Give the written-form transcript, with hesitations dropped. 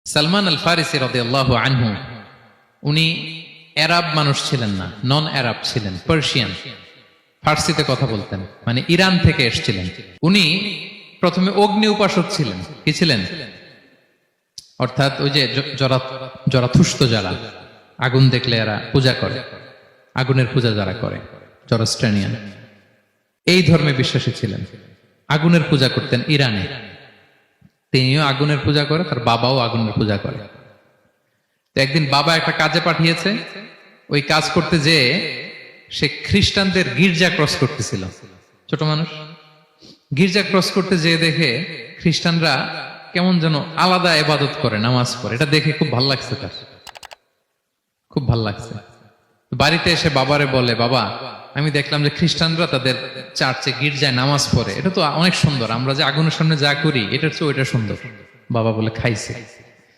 সালমান আল ফারিসি রাদিয়াল্লাহু আনহু, উনি আরব মানুষ ছিলেন না, নন আরব ছিলেন, পার্সিয়ান, ফার্সিতে কথা বলতেন, মানে ইরান থেকে এসেছিলেন। উনি প্রথমে অগ্নি উপাসক ছিলেন। কি ছিলেন? অর্থাৎ ওই যে জরাথুষ্ট যারা আগুন দেখলে এরা পূজা করে, আগুনের পূজা যারা করে, জরস্ট্রানিয়ান, এই ধর্মে বিশ্বাসী ছিলেন। আগুনের পূজা করতেন ইরানে। তিনিও আগুনের পূজা করে, তার বাবাও আগুনের পূজা করে। তো একদিন বাবা একটা কাজে পাঠিয়েছে, ওই কাজ করতে যেয়ে সে খ্রিস্টানদের গির্জা ক্রস করতেছিল। ছোট মানুষ গির্জা ক্রস করতে যেয়ে দেখে খ্রিস্টানরা কেমন যেন আলাদা ইবাদত করে, নামাজ পড়ে। এটা দেখে খুব ভাল লাগছে, তার খুব ভাল লাগছে। বাড়িতে এসে বাবারে বলে, বাবা আমি দেখলাম যে খ্রিস্টানরা তাদের চার্চে গির্জায় নামাজ পড়ে, এটা তো অনেক সুন্দর, আমরা যে আগুনের সামনে যা করি এটার চেয়ে ওইটা সুন্দর। বাবা বলে, খাইছে।